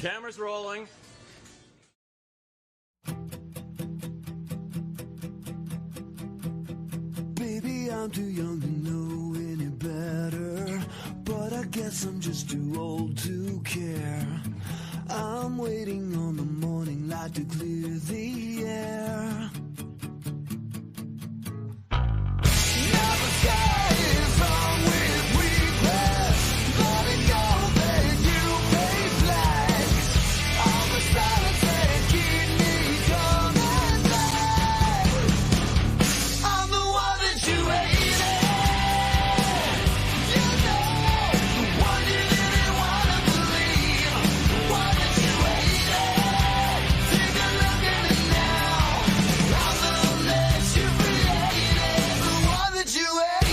Camera's rolling. Baby, I'm too young to know any better, but I guess I'm just too old to care. I'm waiting on the morning light to clear the air. Never say it's wrong with regrets, letting go that you pay flags. All the silence that keep me coming back. I'm the one that you hated. You know, the one you didn't want to believe. The one that you hated. Take a look at it now. I'm the one that you created. The one that you hated.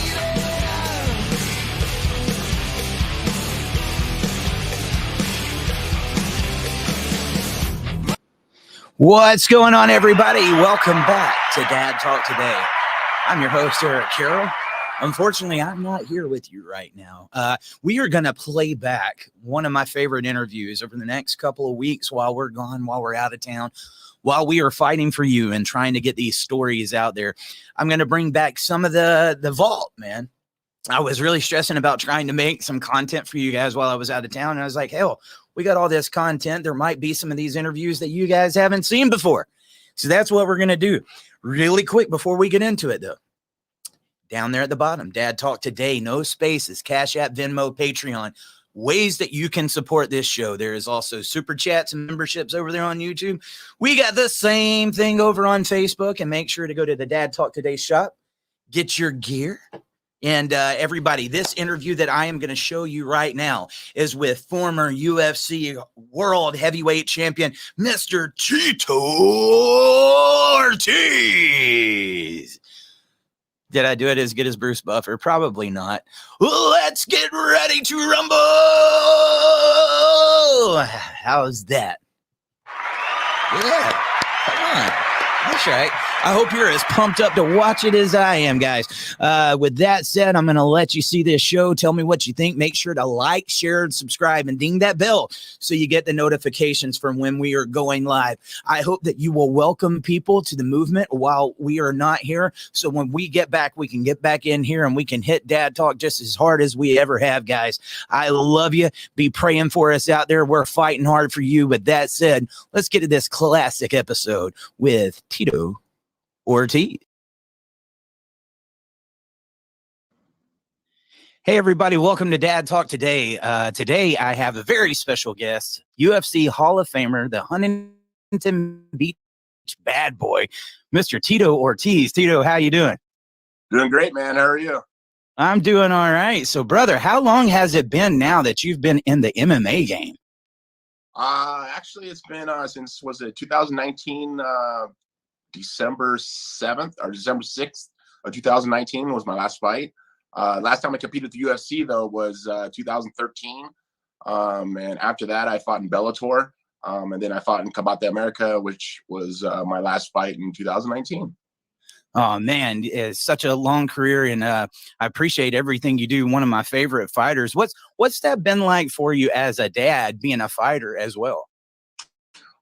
What's going on, everybody? Welcome back to Dad Talk Today. I'm your host, Eric Carroll. Unfortunately, I'm not here with you right now. We are going to play back one of my favorite interviews over the next couple of weeks while we're gone, while we're out of town, while we are fighting for you and trying to get these stories out there. I'm going to bring back some of the vault, man. I was really stressing about trying to make some content for you guys while I was out of town. And I was like, hell, we got all this content. There might be some of these interviews that you guys haven't seen before. So that's what we're going to do really quick before we get into it, though. Down there at the bottom, Dad Talk Today, no spaces, Cash App, Venmo, Patreon, ways that you can support this show. There is also super chats and memberships over there on YouTube. We got the same thing over on Facebook, and make sure to go to the Dad Talk Today shop, get your gear. And everybody, this interview that I am going to show you right now is with former UFC World Heavyweight Champion, Mr. Tito Ortiz. Did I do it as good as Bruce Buffer? Probably not. Let's get ready to rumble. How's that? Yeah, come on. That's right. I hope you're as pumped up to watch it as I am, guys. With that said, I'm going to let you see this show. Tell me what you think. Make sure to like, share, and subscribe, and ding that bell so you get the notifications from when we are going live. I hope that you will welcome people to the movement while we are not here. So when we get back, we can get back in here and we can hit Dad Talk just as hard as we ever have, guys. I love you. Be praying for us out there. We're fighting hard for you. With that said, let's get to this classic episode with Tito Ortiz. Hey, everybody. Welcome to Dad Talk Today. Today, I have a very special guest, UFC Hall of Famer, the Huntington Beach bad boy, Mr. Tito Ortiz. Tito, how you doing? Doing great, man. How are you? I'm doing all right. So, brother, how long has it been now that you've been in the MMA game? Actually, it's been since, was it 2019, December 7th or December 6th of 2019 was my last fight. Last time I competed with the UFC, though, was 2013. And after that, I fought in Bellator. And then I fought in Combate America, which was my last fight in 2019. Oh, man, it's such a long career, and I appreciate everything you do. One of my favorite fighters. What's that been like for you as a dad, being a fighter as well?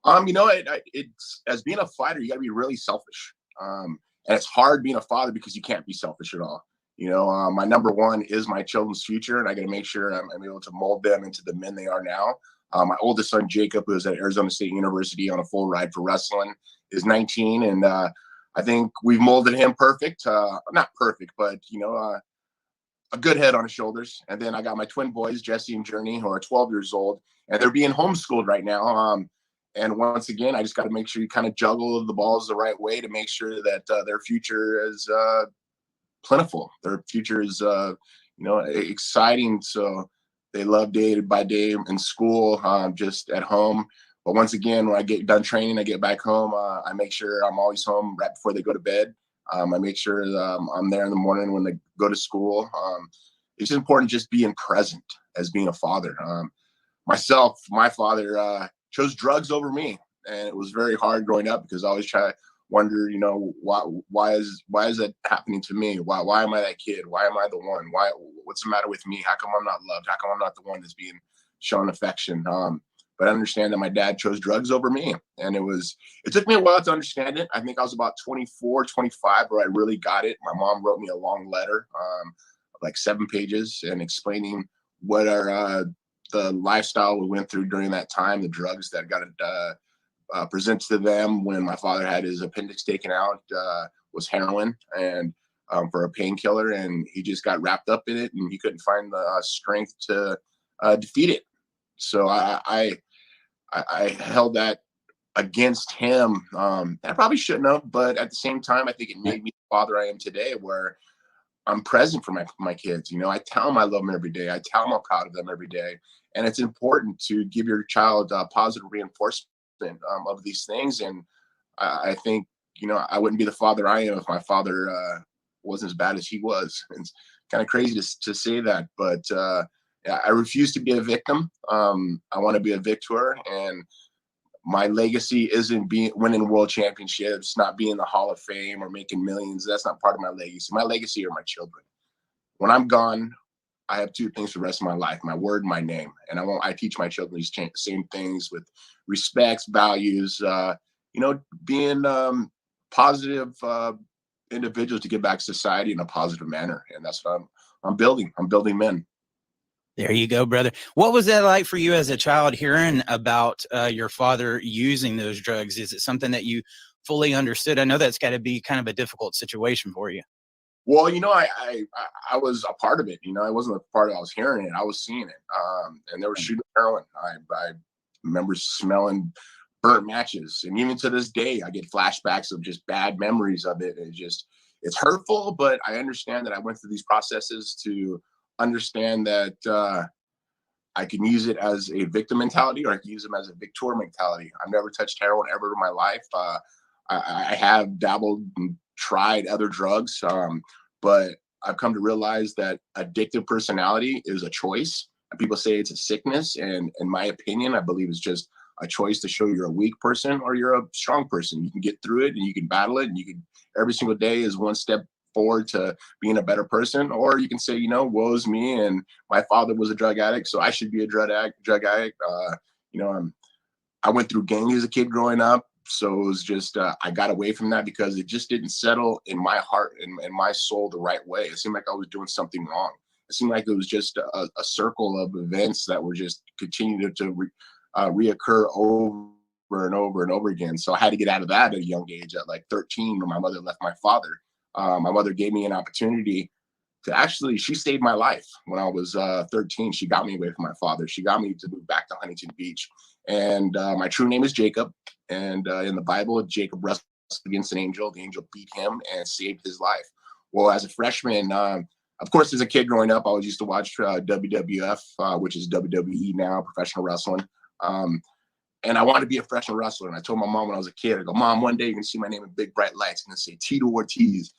You know, it's as being a fighter, you got to be really selfish. And it's hard being a father because you can't be selfish at all. You know, my number one is my children's future, and I got to make sure I'm able to mold them into the men they are now. My oldest son, Jacob, who is at Arizona State University on a full ride for wrestling, is 19. And I think we've molded him perfect. Not perfect, but, you know, a good head on his shoulders. And then I got my twin boys, Jesse and Journey, who are 12 years old, and they're being homeschooled right now. And once again, I just got to make sure you kind of juggle the balls the right way to make sure that their future is plentiful. Their future is, you know, exciting. So they love day by day in school, just at home. But once again, when I get done training, I get back home. I make sure I'm always home right before they go to bed. I make sure that, I'm there in the morning when they go to school. It's important just being present as being a father. My father chose drugs over me, and it was very hard growing up because I always wonder, you know, why is that happening to me? Why am I that kid? Why am I the one? What's the matter with me? How come I'm not loved? How come I'm not the one that's being shown affection? but I understand that my dad chose drugs over me. And it took me a while to understand it. I think I was about 24, 25 where I really got it. My mom wrote me a long letter, like 7 pages, and explaining what the lifestyle we went through during that time, the drugs that got presented to them when my father had his appendix taken out was heroin, and for a painkiller, and he just got wrapped up in it, and he couldn't find the strength to defeat it. So I held that against him. I probably shouldn't have, but at the same time, I think it made me the father I am today, where I'm present for my kids. You know, I tell them I love them every day. I tell them I'm proud of them every day. And it's important to give your child positive reinforcement of these things. And I think, you know, I wouldn't be the father I am if my father wasn't as bad as he was. It's kind of crazy to say that, but I refuse to be a victim. I want to be a victor, and my legacy isn't winning world championships, not being in the Hall of Fame or making millions. That's not part of my legacy. My legacy are my children. When I'm gone, I have 2 things for the rest of my life: my word, my name. And I teach my children these same things with respects, values, you know, being positive individuals to give back to society in a positive manner. And that's what I'm building. I'm building men. There you go, brother. What was that like for you as a child, hearing about your father using those drugs? Is it something that you fully understood? I know that's got to be kind of a difficult situation for you. Well, you know, I was a part of it. You know, I wasn't a part of it. I was hearing it. I was seeing it. And they were shooting heroin. I remember smelling burnt matches. And even to this day, I get flashbacks of just bad memories of it. It's hurtful, but I understand that I went through these processes to understand that I can use it as a victim mentality, or I can use them as a victor mentality. I've never touched heroin ever in my life. I have dabbled and tried other drugs, but I've come to realize that addictive personality is a choice. And people say it's a sickness, and in my opinion, I believe it's just a choice to show you're a weak person or you're a strong person. You can get through it, and you can battle it, and you can, every single day is one step forward to being a better person. Or you can say, you know, woe is me, and my father was a drug addict, so I should be a drug addict. You know, I went through gangs as a kid growing up, so it was just I got away from that because it just didn't settle in my heart and my soul the right way. It seemed like I was doing something wrong. It seemed like it was just a circle of events that were just continuing to reoccur over and over and over again. So I had to get out of that at a young age, at like 13, when my mother left my father. My mother gave me an opportunity to she saved my life when I was 13. She got me away from my father. She got me to move back to Huntington Beach. And my true name is Jacob. And in the Bible, Jacob wrestled against an angel. The angel beat him and saved his life. Well, as a freshman, of course, as a kid growing up, I was used to watch WWF, which is WWE now, professional wrestling. And I wanted to be a professional wrestler. And I told my mom when I was a kid, I go, Mom, one day you're going to see my name in big bright lights and say Tito Ortiz.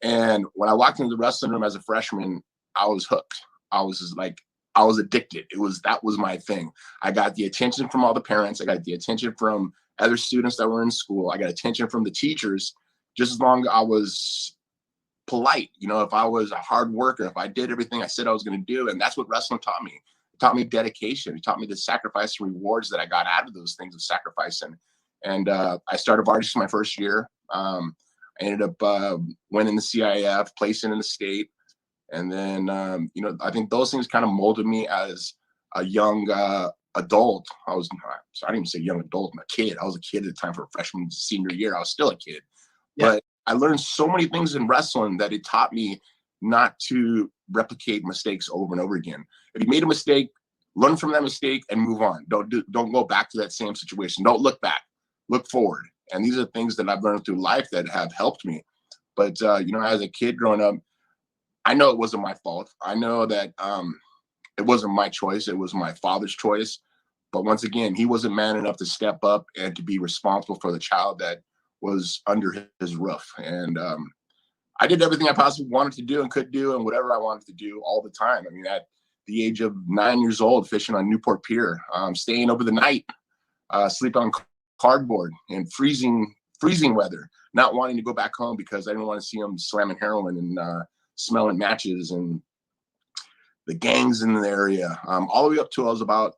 And when I walked into the wrestling room as a freshman, I was hooked. I was addicted. That was my thing. I got the attention from all the parents. I got the attention from other students that were in school. I got attention from the teachers, just as long as I was polite. You know, if I was a hard worker, if I did everything I said I was going to do. And that's what wrestling taught me. It taught me dedication. It taught me the sacrifice and rewards that I got out of those things of sacrificing. And I started varsity my first year. I ended up winning the CIF, placing in the state. And then, you know, I think those things kind of molded me as a young adult. I didn't even say young adult, I'm a kid. I was a kid at the time for freshman, senior year. I was still a kid. Yeah. But I learned so many things in wrestling that it taught me not to replicate mistakes over and over again. If you made a mistake, learn from that mistake and move on. Don't go back to that same situation. Don't look back, look forward. And these are things that I've learned through life that have helped me. But, you know, as a kid growing up, I know it wasn't my fault. I know that it wasn't my choice. It was my father's choice. But once again, he wasn't man enough to step up and to be responsible for the child that was under his roof. And I did everything I possibly wanted to do and could do and whatever I wanted to do all the time. I mean, at the age of 9 years old, fishing on Newport Pier, staying over the night, sleep on cardboard in freezing weather, not wanting to go back home because I didn't want to see him slamming heroin and smelling matches and the gangs in the area. All the way up to I was about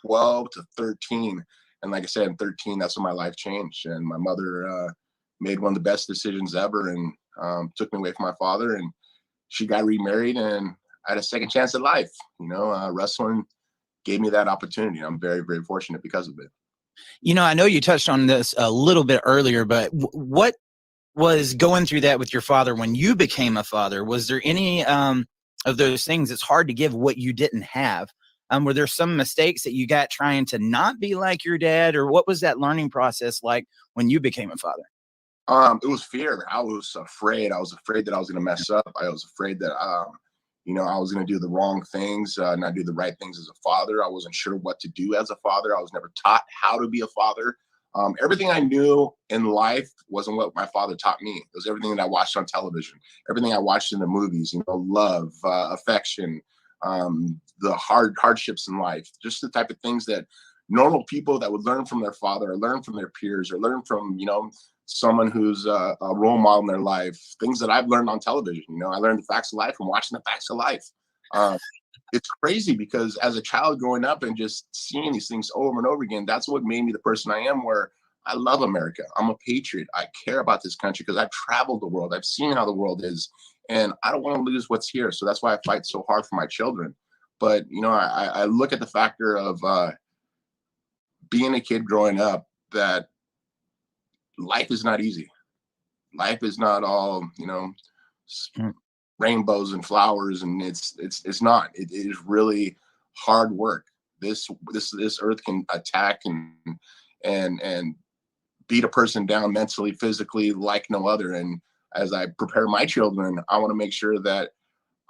12 to 13. And like I said, in 13, that's when my life changed. And my mother made one of the best decisions ever, and took me away from my father. And she got remarried, and I had a second chance at life. Wrestling gave me that opportunity. I'm very, very fortunate because of it. I know you touched on this a little bit earlier, but what was going through that with your father when you became a father? Was there any of those things? It's hard to give what you didn't have. Were there some mistakes that you got trying to not be like your dad, or what was that learning process like when you became a father? It was fear. I was afraid. I was afraid that I was going to mess up. I was afraid that, I was going to do the wrong things, not do the right things as a father. I wasn't sure what to do as a father. I was never taught how to be a father. Everything I knew in life wasn't what my father taught me. It was everything that I watched on television, everything I watched in the movies, love, affection, the hardships in life, just the type of things that normal people that would learn from their father or learn from their peers or learn from, someone who's a role model in their life, things that I've learned on television. I learned the facts of life from watching the facts of life. It's crazy because as a child growing up and just seeing these things over and over again, that's what made me the person I am, where I love America. I'm a patriot. I care about this country because I've traveled the world. I've seen how the world is, and I don't want to lose what's here. So that's why I fight so hard for my children. But, I look at the factor of being a kid growing up, that life is not easy. Life is not all, rainbows and flowers, and it's not. It is really hard work. This earth can attack and beat a person down mentally, physically, like no other. And as I prepare my children, I want to make sure that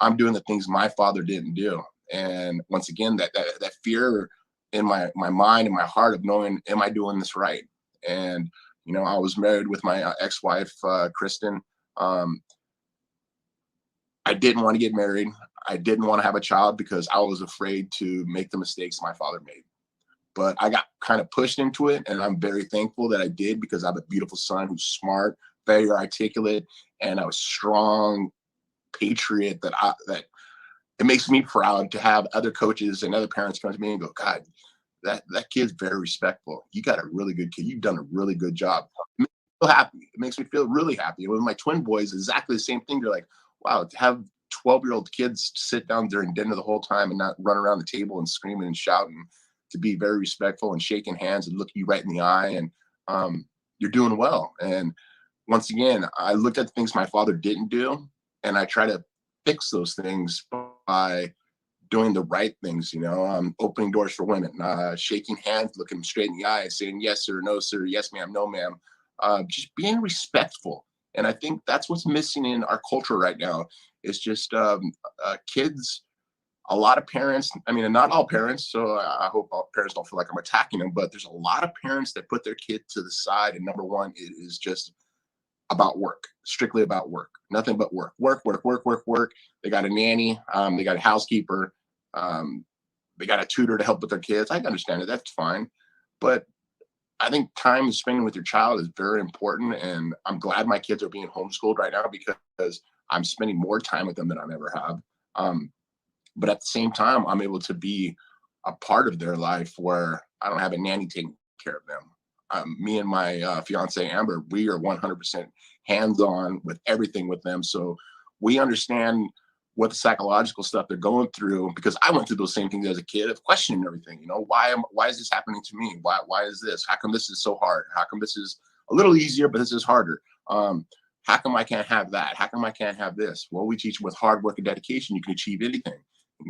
I'm doing the things my father didn't do. And once again, that fear in my mind and my heart of knowing, am I doing this right? And I was married with my ex-wife, Kristen. I didn't want to get married. I didn't want to have a child because I was afraid to make the mistakes my father made. But I got kind of pushed into it, and I'm very thankful that I did, because I have a beautiful son who's smart, very articulate, and a strong patriot that it makes me proud to have other coaches and other parents come to me and go, God, that kid's very respectful. You got a really good kid. You've done a really good job. It makes me feel happy. It makes me feel really happy. And with my twin boys, exactly the same thing. They're like, wow, to have 12-year-old kids sit down during dinner the whole time and not run around the table and screaming and shouting, to be very respectful and shaking hands and looking you right in the eye, and you're doing well. And once again, I looked at the things my father didn't do, and I try to fix those things by doing the right things, opening doors for women, shaking hands, looking them straight in the eye, saying yes sir, no sir, yes ma'am, no ma'am, just being respectful. And I think that's what's missing in our culture right now. It's just kids, a lot of parents, not all parents, so I hope all parents don't feel like I'm attacking them, but there's a lot of parents that put their kid to the side. And number one, it is just about work, strictly about work, nothing but work. They got a nanny, they got a housekeeper, they got a tutor to help with their kids. I understand it, that's fine. But I think time spending with your child is very important. And I'm glad my kids are being homeschooled right now, because I'm spending more time with them than I ever have. But at the same time, I'm able to be a part of their life where I don't have a nanny taking care of them. Me and my fiance, Amber, we are 100% hands-on with everything with them. So we understand what the psychological stuff they're going through, because I went through those same things as a kid of questioning everything. Why is this happening to me? Why is this? How come this is so hard? How come this is a little easier, but this is harder? How come I can't have that? How come I can't have this? Well, we teach them with hard work and dedication, you can achieve anything.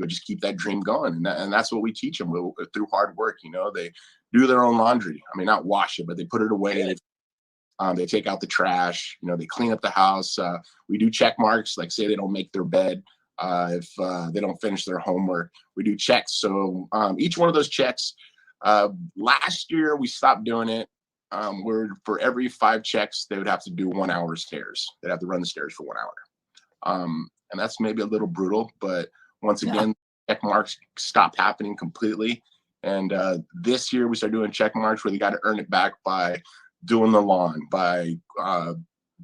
Just keep that dream going. And that's what we teach them through hard work. They do their own laundry. Not wash it, but they put it away. They take out the trash. They clean up the house. We do check marks, like say they don't make their bed. If they don't finish their homework, we do checks. So each one of those checks, last year we stopped doing it. For every 5 checks, they would have to do 1 hour stairs. They'd have to run the stairs for 1 hour. And that's maybe a little brutal, but once again, check marks stopped happening completely. And this year we started doing check marks where they got to earn it back by doing the lawn, by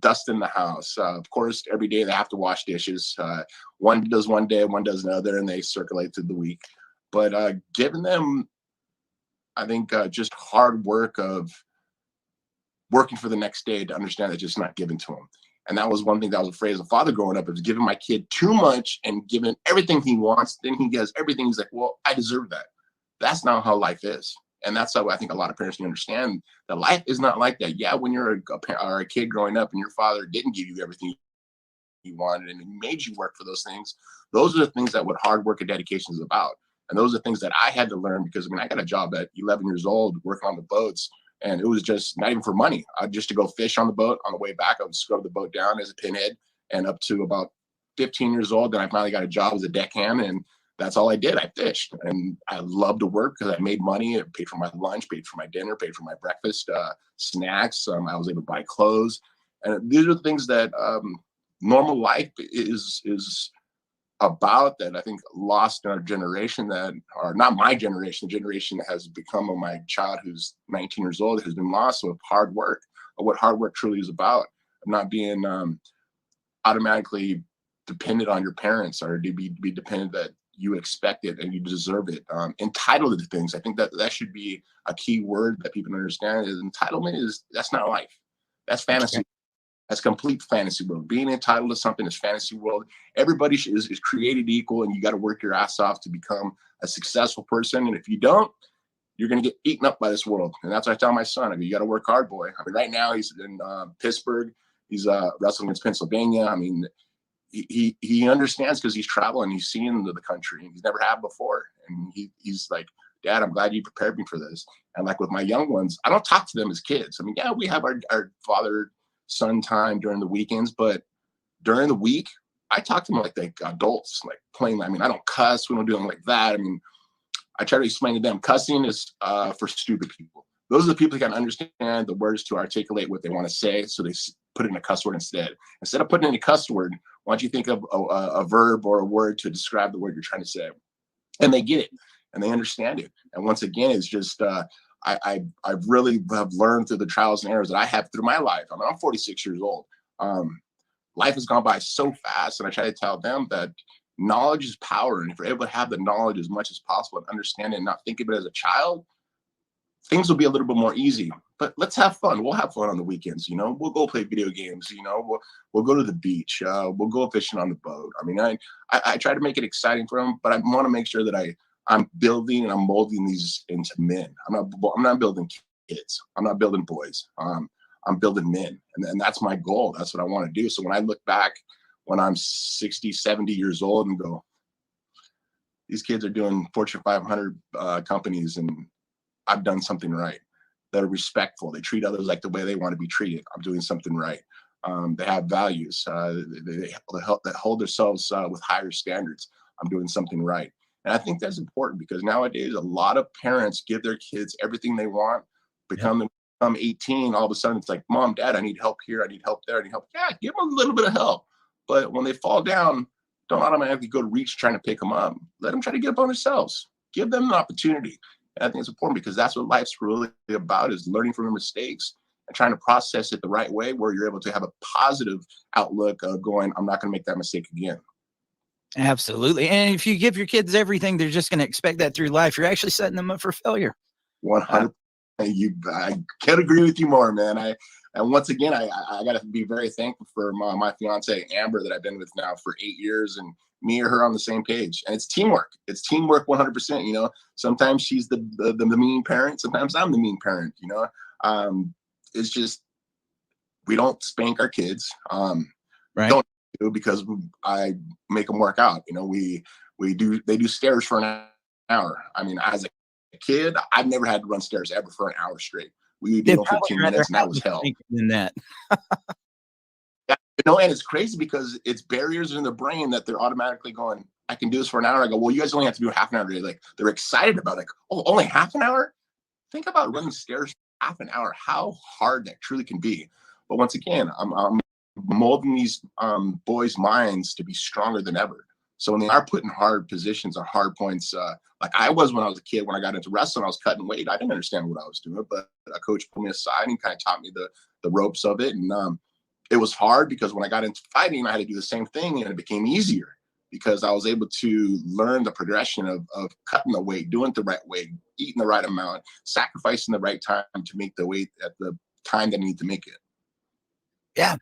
dusting the house. Of course, every day they have to wash dishes. One does one day, one does another, and they circulate through the week. But giving them I think just hard work of working for the next day to understand that just not given to him. And that was one thing that I was afraid as a father growing up, is giving my kid too much and giving everything he wants. Then he gets everything. He's like, well, I deserve that. That's not how life is. And that's how I think a lot of parents can understand that life is not like that. Yeah, when you're a kid growing up and your father didn't give you everything you wanted and he made you work for those things, those are the things that what hard work and dedication is about. And those are things that I had to learn, because I mean, I got a job at 11 years old working on the boats, and it was just not even for money. Just to go fish on the boat. On the way back, I would scrub the boat down as a pinhead, and up to about 15 years old, then I finally got a job as a deckhand, and that's all I did. I fished, and I loved to work because I made money. It paid for my lunch, paid for my dinner, paid for my breakfast, snacks. I was able to buy clothes, and these are the things that normal life is about, that I think lost in our generation, that are not my generation, the generation that has become of my child who's 19 years old, has been lost with hard work, or what hard work truly is about, of not being automatically dependent on your parents, or to be dependent that you expect it and you deserve it. Entitled to things. I think that should be a key word that people understand, is entitlement that's not life. That's fantasy. That's complete fantasy world. Being entitled to something is fantasy world. Everybody is created equal, and you got to work your ass off to become a successful person. And if you don't, you're going to get eaten up by this world. And that's what I tell my son. I mean, you got to work hard, boy. I mean, right now he's in Pittsburgh. He's wrestling against Pennsylvania. I mean, he understands, because he's traveling. He's seen the country, and he's never had before. And he's like, Dad, I'm glad you prepared me for this. And like with my young ones, I don't talk to them as kids. I mean, yeah, we have our father-son time during the weekends, but during the week, I talk to them like adults, like plain. I mean, I don't cuss. We don't do them like that. I mean, I try to explain to them, cussing is for stupid people. Those are the people who can understand the words to articulate what they want to say, so they put in a cuss word instead. Instead of putting in a cuss word, why don't you think of a verb or a word to describe the word you're trying to say? And they get it, and they understand it. And once again, it's just I really have learned through the trials and errors that I have through my life. I mean, I'm 46 years old. Life has gone by so fast, and I try to tell them that knowledge is power. And if you're able to have the knowledge as much as possible and understand it and not think of it as a child, things will be a little bit more easy. But let's have fun. We'll have fun on the weekends. You know, we'll go play video games. You know, we'll go to the beach. We'll go fishing on the boat. I mean, I try to make it exciting for them, but I want to make sure that I'm building and I'm molding these into men. I'm not building kids. I'm not building boys. I'm building men. And that's my goal. That's what I want to do. So when I look back when I'm 60, 70 years old and go, these kids are doing Fortune 500 companies, and I've done something right. That are respectful. They treat others like the way they want to be treated. I'm doing something right. They have values. They hold themselves with higher standards. I'm doing something right. And I think that's important, because nowadays a lot of parents give their kids everything they want, become 18, all of a sudden it's like, Mom, Dad, I need help here. I need help there. I need help. Yeah, give them a little bit of help. But when they fall down, don't automatically go to reach trying to pick them up. Let them try to get up on themselves. Give them an opportunity. And I think it's important, because that's what life's really about, is learning from your mistakes and trying to process it the right way, where you're able to have a positive outlook of going, I'm not going to make that mistake again. Absolutely. And if you give your kids everything, they're just going to expect that through life. You're actually setting them up for failure. 100%. I can't agree with you more, man. And once again, I got to be very thankful for my fiance, Amber, that I've been with now for 8 years, and me or her on the same page. And it's teamwork. It's teamwork 100%. You know, sometimes she's the mean parent. Sometimes I'm the mean parent, you know. It's just, we don't spank our kids. Right. Don't do, because I make them work out. You know, they do stairs for an hour. I mean, as a kid, I've never had to run stairs ever for an hour straight. We did 15 minutes, and that was hell. Than that. Yeah, you know, and it's crazy, because it's barriers in the brain that they're automatically going, I can do this for an hour. I go, well, you guys only have to do half an hour today. Like, they're excited about it. Like, oh, only half an hour? Think about running stairs for half an hour, how hard that truly can be. But once again, I'm molding these boys' minds to be stronger than ever. So when they are put in hard positions or hard points, like I was when I was a kid, when I got into wrestling, I was cutting weight. I didn't understand what I was doing, but a coach pulled me aside and kind of taught me the ropes of it. And it was hard, because when I got into fighting, I had to do the same thing, and it became easier. because I was able to learn the progression of cutting the weight, doing it the right way, eating the right amount, sacrificing the right time to make the weight at the time that I need to make it. Yeah.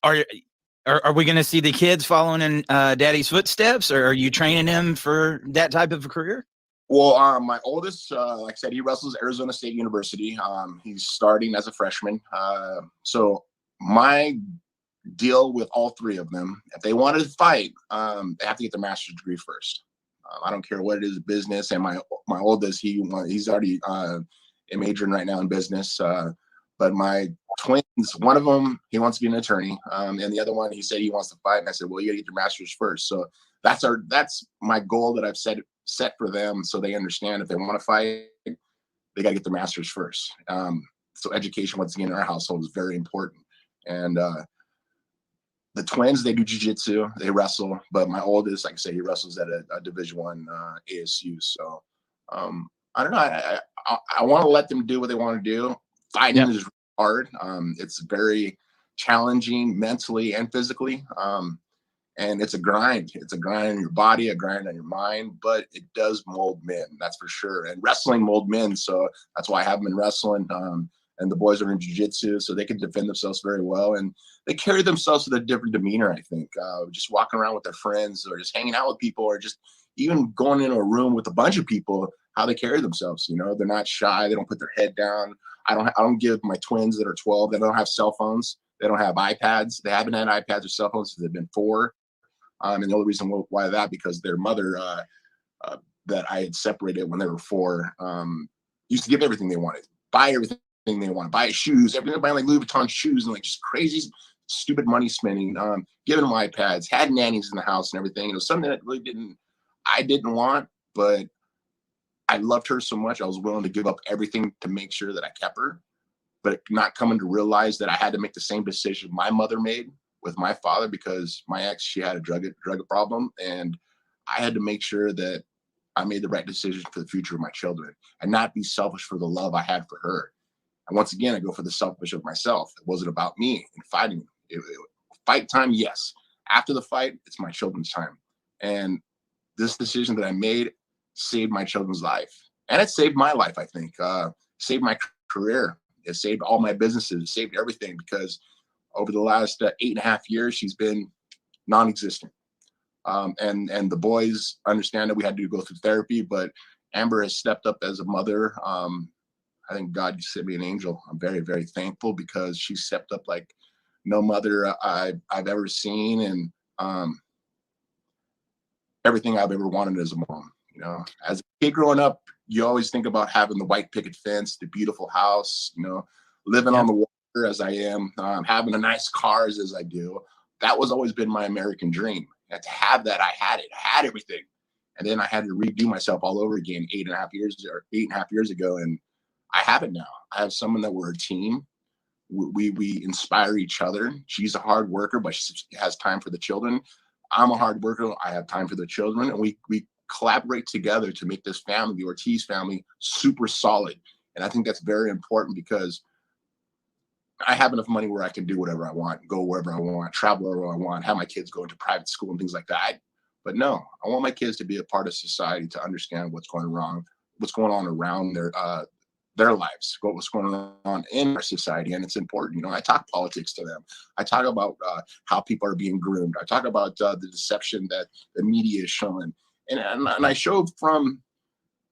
Are we going to see the kids following in daddy's footsteps, or are you training them for that type of a career? Well, my oldest, like I said, he wrestles at Arizona State University. He's starting as a freshman. So my deal with all three of them, if they wanted to fight, they have to get their master's degree first. I don't care what it is, business. And my oldest, he's already majoring right now in business. But my twins, one of them, he wants to be an attorney, and the other one, he said he wants to fight. And I said, well, you got to get your master's first. So that's my goal that I've set for them, so they understand if they want to fight, they got to get their master's first. So education, once again, in our household is very important. And the twins, they do jiu-jitsu, they wrestle, but my oldest, like I say, he wrestles at a Division I ASU. So I don't know. I want to let them do what they want to do. Fighting is hard. It's very challenging mentally and physically. And it's a grind. It's a grind on your body, a grind on your mind, but it does mold men, that's for sure. And wrestling mold men. So that's why I have them in wrestling. And the boys are in jiu-jitsu, so they can defend themselves very well. And they carry themselves with a different demeanor, I think. Just walking around with their friends, or just hanging out with people, or just even going into a room with a bunch of people, how they carry themselves. You know, they're not shy. They don't put their head down. I don't give my twins that are 12, they don't have cell phones. They don't have iPads. They haven't had iPads or cell phones since they've been 4. And the only reason why that, because their mother that I had separated when they were 4 used to give everything they wanted, buy everything they want, buy shoes, everything, buy like Louis Vuitton shoes and like just crazy, stupid money spending, giving them iPads, had nannies in the house and everything. It was something that really I didn't want, but I loved her so much. I was willing to give up everything to make sure that I kept her, but not coming to realize that I had to make the same decision my mother made with my father, because my ex, she had a drug problem, and I had to make sure that I made the right decision for the future of my children and not be selfish for the love I had for her. And once again, I go for the selfish of myself. It wasn't about me and fighting. Fight time, yes. After the fight, it's my children's time. And this decision that I made saved my children's life. And it saved my life, I think. Saved my career. It saved all my businesses. It saved everything, because over the last 8.5 years, she's been non-existent. And the boys understand that we had to go through therapy, but Amber has stepped up as a mother. I think God sent me an angel. I'm very, very thankful, because she stepped up like no mother I've ever seen, and everything I've ever wanted as a mom. You know, as a kid growing up, you always think about having the white picket fence, the beautiful house, you know, living on the water as I am, having a nice cars as I do. That was always been my American dream. And to have that, I had it. I had everything. And then I had to redo myself all over again 8.5 years ago. And I have it now. I have someone that we're a team. We inspire each other. She's a hard worker, but she has time for the children. I'm a hard worker. I have time for the children. And we collaborate together to make this family, the Ortiz family, super solid. And I think that's very important, because I have enough money where I can do whatever I want, go wherever I want, travel wherever I want, have my kids go into private school and things like that. But no, I want my kids to be a part of society, to understand what's going on around their lives, what's going on in our society. And it's important. You know, I talk politics to them. I talk about how people are being groomed. I talk about the deception that the media is showing. And I show from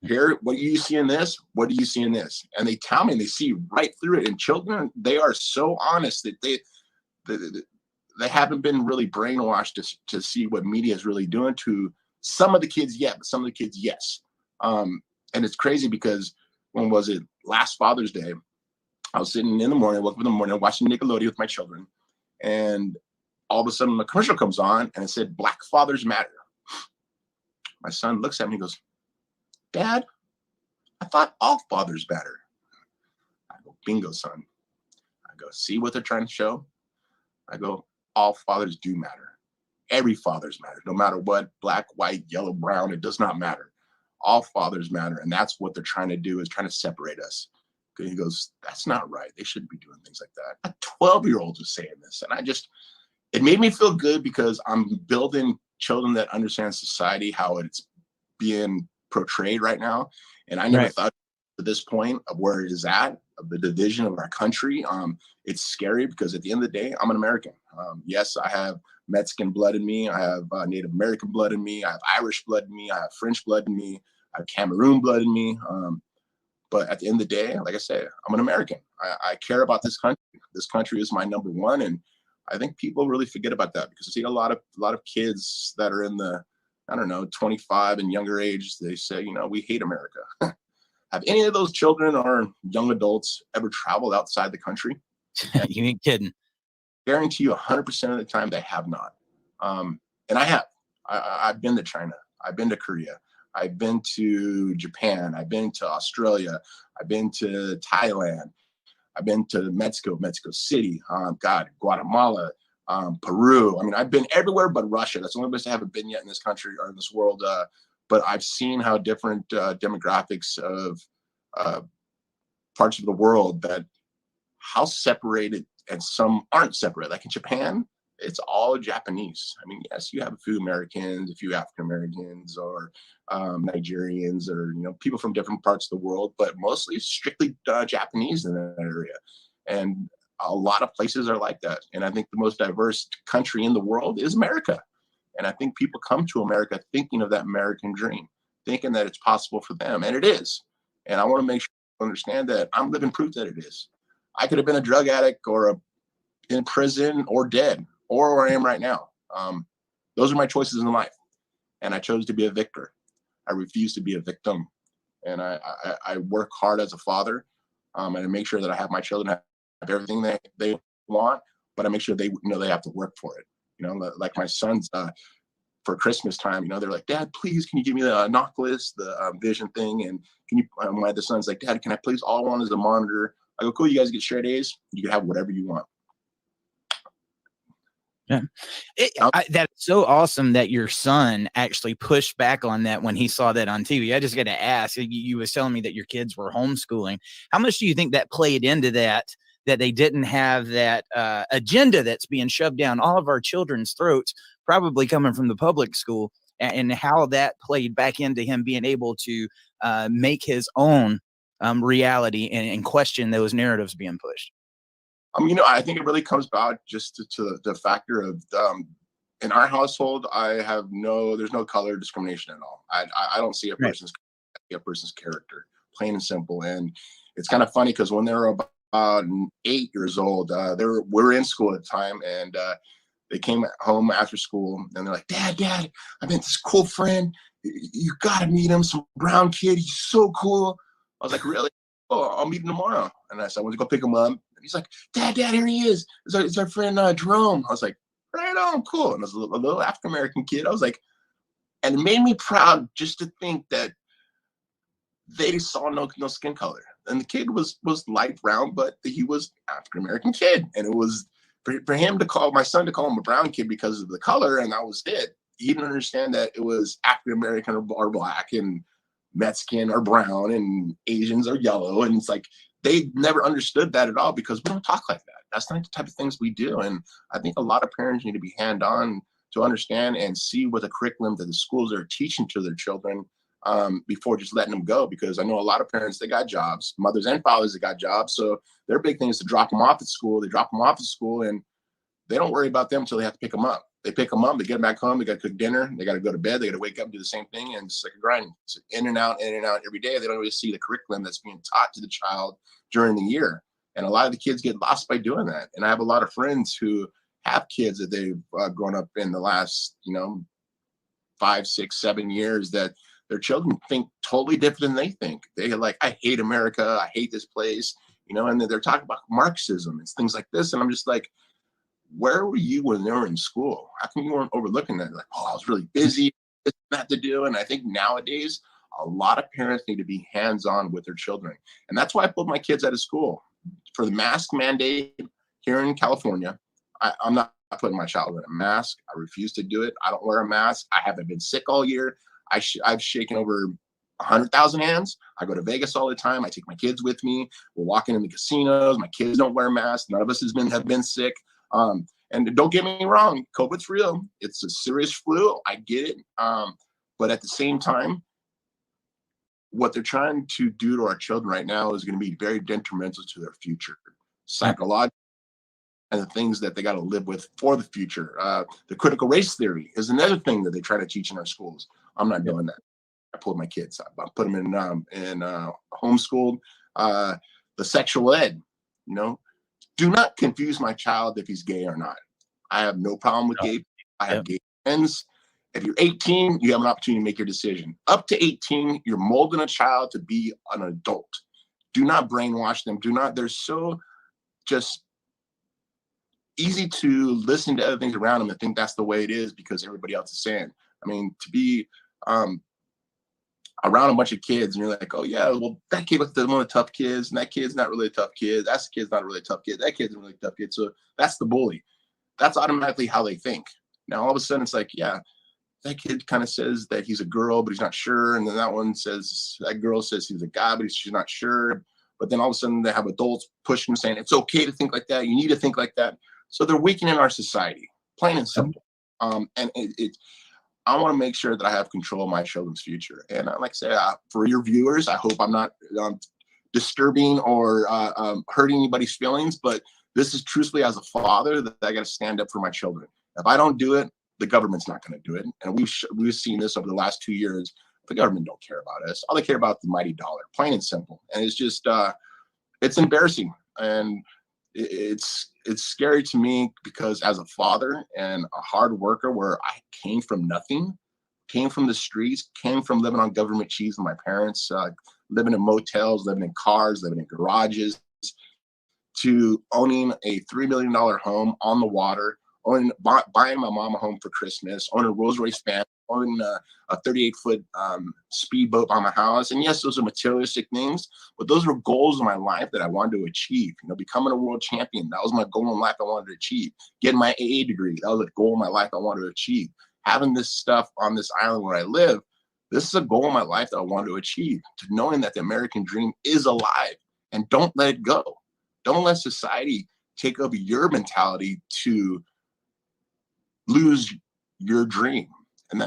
here, what do you see in this? What do you see in this? And they tell me, and they see right through it. And children, they are so honest that they haven't been really brainwashed to see what media is really doing to some of the kids yet, but some of the kids, yes. And it's crazy, because when was it? Last Father's Day, I was sitting in the morning, woke up in the morning, watching Nickelodeon with my children. And all of a sudden, the commercial comes on, and it said, Black Fathers Matter. My son looks at me and goes, Dad, I thought all fathers matter. I go, bingo, son. I go, see what they're trying to show? I go, all fathers do matter. Every fathers matter, no matter what, black, white, yellow, brown, it does not matter. All fathers matter. And that's what they're trying to do, is trying to separate us. And he goes, that's not right. They shouldn't be doing things like that. A 12-year-old was saying this. And it made me feel good, because I'm building children that understand society, how it's being portrayed right now. And I never Right. thought to this point of where it is at, of the division of our country. It's scary because at the end of the day, I'm an American. Yes, I have Mexican blood in me. I have Native American blood in me. I have Irish blood in me. I have French blood in me. I have Cameroon blood in me. But at the end of the day, like I said, I'm an American. I care about this country. This country is my number one. And I think people really forget about that because I see a lot of kids that are in the, I don't know, 25 and younger age. They say, you know, we hate America. Have any of those children or young adults ever traveled outside the country? You ain't kidding. Guarantee you 100% of the time they have not. And I have. I've been to China. I've been to Korea. I've been to Japan. I've been to Australia. I've been to Thailand. I've been to Mexico City, Guatemala, Peru. I mean, I've been everywhere but Russia. That's the only place I haven't been yet in this country or in this world. But I've seen how different demographics of parts of the world that how separated, and some aren't separate. Like in Japan, it's all Japanese. I mean, yes, you have a few Americans, a few African Americans, or Nigerians, or people from different parts of the world, but mostly strictly Japanese in that area. And a lot of places are like that. And I think the most diverse country in the world is America. And I think people come to America thinking of that American dream, thinking that it's possible for them, and it is. And I want to make sure you understand that I'm living proof that it is. I could have been a drug addict or in prison or dead, or where I am right now. Those are my choices in life. And I chose to be a victor. I refuse to be a victim. And I work hard as a father, and I make sure that I have my children have everything they want, but I make sure they know they have to work for it. Like my sons, for Christmas time, they're like, Dad, please, can you give me the Oculus, the vision thing? And can you, my other son's like, Dad, can I please, all I want is a monitor. I go, cool, you guys get straight A's. You can have whatever you want. Yeah. That's so awesome that your son actually pushed back on that when he saw that on TV. I just got to ask, you was telling me that your kids were homeschooling. How much do you think that played into that they didn't have that agenda that's being shoved down all of our children's throats, probably coming from the public school, and how that played back into him being able to make his own reality and question those narratives being pushed? I think it really comes back just to the factor of, in our household, there's no color discrimination at all. I don't see a person's character, plain and simple. And it's kind of funny because when they were about 8 years old, we were in school at the time, and they came home after school, and they're like, Dad, I met this cool friend. You got to meet him, some brown kid. He's so cool. I was like, really? Oh, I'll meet him tomorrow. And I said, I went to go pick him up. And he's like, Dad, here he is. It's our friend Jerome. I was like, right on, cool. And I was a little African-American kid. I was like, and it made me proud just to think that they saw no skin color. And the kid was light brown, but he was African-American kid. And it was for him to call my son him a brown kid because of the color, and that was it. He didn't understand that it was African-American or black and Mexican or brown and Asians or yellow. And it's like, they never understood that at all because we don't talk like that. That's not the type of things we do. And I think a lot of parents need to be hand-on to understand and see what the curriculum that the schools are teaching to their children before just letting them go. Because I know a lot of parents, they got jobs, mothers and fathers that got jobs. So their big thing is to drop them off at school. They drop them off at school and they don't worry about them until they have to pick them up. They pick them up, they get them back home, they got to cook dinner, they got to go to bed, they got to wake up and do the same thing. And it's like a grind. It's in and out every day. They don't really see the curriculum that's being taught to the child during the year. And a lot of the kids get lost by doing that. And I have a lot of friends who have kids that they've grown up in the last, 5, 6, 7 years, that their children think totally different than they think. They're like, I hate America. I hate this place, and they're talking about Marxism and things like this. And I'm just like, where were you when they were in school? How come you weren't overlooking that? Like, I was really busy, that to do. And I think nowadays, a lot of parents need to be hands-on with their children. And that's why I pulled my kids out of school. For the mask mandate here in California, I'm not putting my child in a mask. I refuse to do it. I don't wear a mask. I haven't been sick all year. I've shaken over 100,000 hands. I go to Vegas all the time. I take my kids with me. We're walking in the casinos. My kids don't wear masks. None of us have been sick. And don't get me wrong, COVID's real. It's a serious flu. I get it. But at the same time, what they're trying to do to our children right now is going to be very detrimental to their future, psychologically, and the things that they got to live with for the future. The critical race theory is another thing that they try to teach in our schools. I'm not doing that. I pulled my kids. I put them in homeschooled. The sexual ed, do not confuse my child if he's gay or not. I have no problem with gay. I have gay friends. If you're 18, you have an opportunity to make your decision. Up to 18, you're molding a child to be an adult. Do not brainwash them. They're so just easy to listen to other things around them and think that's the way it is because everybody else is saying. I mean, to be around a bunch of kids and you're like, oh yeah, well that kid was one of the tough kids and that kid's not really a tough kid. That kid's not a really tough kid. That kid's a really tough kid. So that's the bully. That's automatically how they think. Now all of a sudden it's like, yeah, that kid kind of says that he's a girl, but he's not sure. And then that girl says he's a guy, but she's not sure. But then all of a sudden they have adults pushing them saying, it's okay to think like that. You need to think like that. So they're weakening our society, plain and simple. And I want to make sure that I have control of my children's future. And like I say, for your viewers, I hope I'm not disturbing or hurting anybody's feelings, but this is truthfully as a father that I got to stand up for my children. If I don't do it, the government's not going to do it. And we've seen this over the last 2 years. The government don't care about us. All they care about is the mighty dollar, plain and simple. And it's just, it's embarrassing. And it's scary to me because as a father and a hard worker where I came from nothing, came from the streets, came from living on government cheese with my parents, living in motels, living in cars, living in garages, to owning a $3 million home on the water, buying my mom a home for Christmas, owning a Rolls Royce fan, owning a 38-foot speedboat by my house. And yes, those are materialistic things, but those were goals in my life that I wanted to achieve. Becoming a world champion, that was my goal in life I wanted to achieve. Getting my AA degree, that was a goal in my life I wanted to achieve. Having this stuff on this island where I live, this is a goal in my life that I wanted to achieve. To knowing that the American dream is alive, and don't let it go. Don't let society take over your mentality to lose your dream. And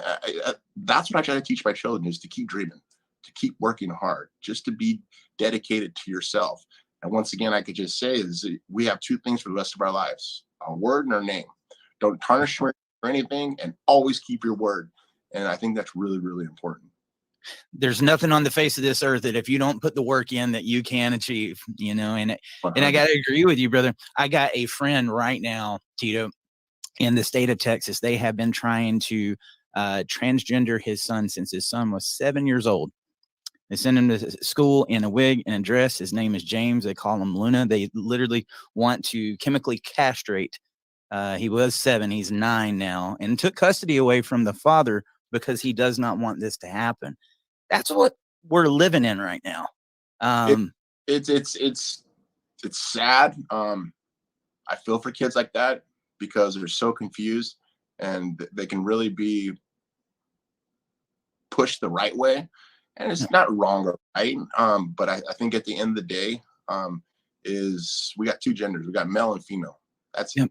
that's what I try to teach my children, is to keep dreaming, to keep working hard, just to be dedicated to yourself. And once again, I could just say is we have two things for the rest of our lives: our word and our name. Don't tarnish for anything, and always keep your word. And I think that's really, really important. There's nothing on the face of this earth that if you don't put the work in that you can achieve, and I got to agree with you, brother. I got a friend right now, Tito, in the state of Texas. They have been trying to transgender his son since his son was 7 years old. They send him to school in a wig and a dress. His name is James. They call him Luna. They literally want to chemically castrate. He was 7. He's 9 now, and took custody away from the father because he does not want this to happen. That's what we're living in right now. It's sad. I feel for kids like that because they're so confused, and they can really be pushed the right way. And it's not wrong or right. But I think at the end of the day, is we got two genders. We got male and female. That's it.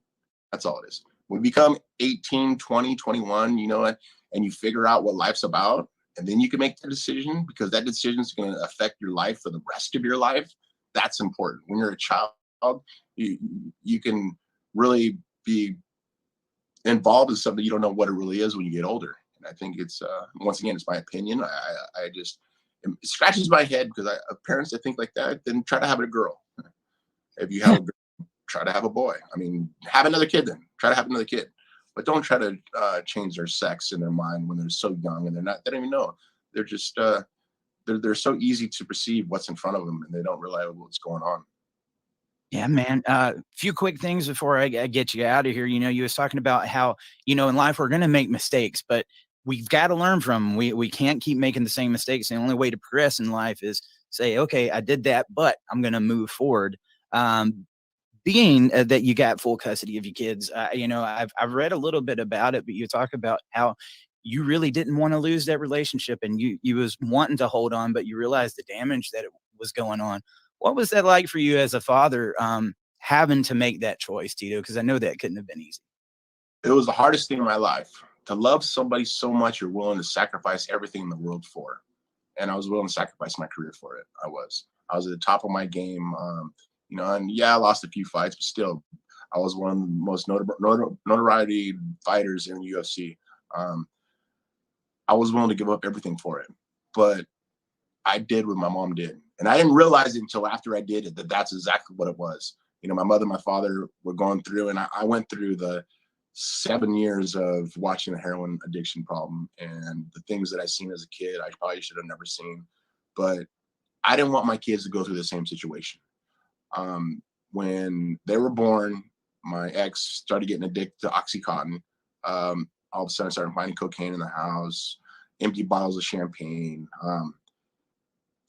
That's all it is. When we become 18, 20, 21, and you figure out what life's about, and then you can make the decision, because that decision is going to affect your life for the rest of your life. That's important. When you're a child, you can really be involved in something you don't know what it really is when you get older. And I think it's, once again, it's my opinion. I just, it scratches my head because parents that think like that, then try to have a girl. If you have a girl, try to have a boy. I mean, have another kid then. Try to have another kid. But don't try to change their sex in their mind when they're so young and they don't even know. They're just, they're so easy to perceive what's in front of them, and they don't realize what's going on. Yeah, man. Few quick things before I get you out of here. You was talking about how, in life we're going to make mistakes, but we've got to learn from them. We can't keep making the same mistakes. And the only way to progress in life is say, okay, I did that, but I'm going to move forward. Being that you got full custody of your kids, I've read a little bit about it, but you talk about how you really didn't want to lose that relationship, and you was wanting to hold on, but you realized the damage that it was going on. What was that like for you as a father, having to make that choice, Tito? Because I know that couldn't have been easy. It was the hardest thing in my life to love somebody so much you're willing to sacrifice everything in the world for. And I was willing to sacrifice my career for it. I was at the top of my game, and yeah, I lost a few fights, but still, I was one of the most notoriety fighters in the UFC. I was willing to give up everything for it, but I did what my mom did. And I didn't realize it until after I did it, that that's exactly what it was. My mother and my father were going through, and I went through the 7 years of watching the heroin addiction problem and the things that I seen as a kid, I probably should have never seen, but I didn't want my kids to go through the same situation. When they were born, my ex started getting addicted to Oxycontin. All of a sudden I started finding cocaine in the house, empty bottles of champagne,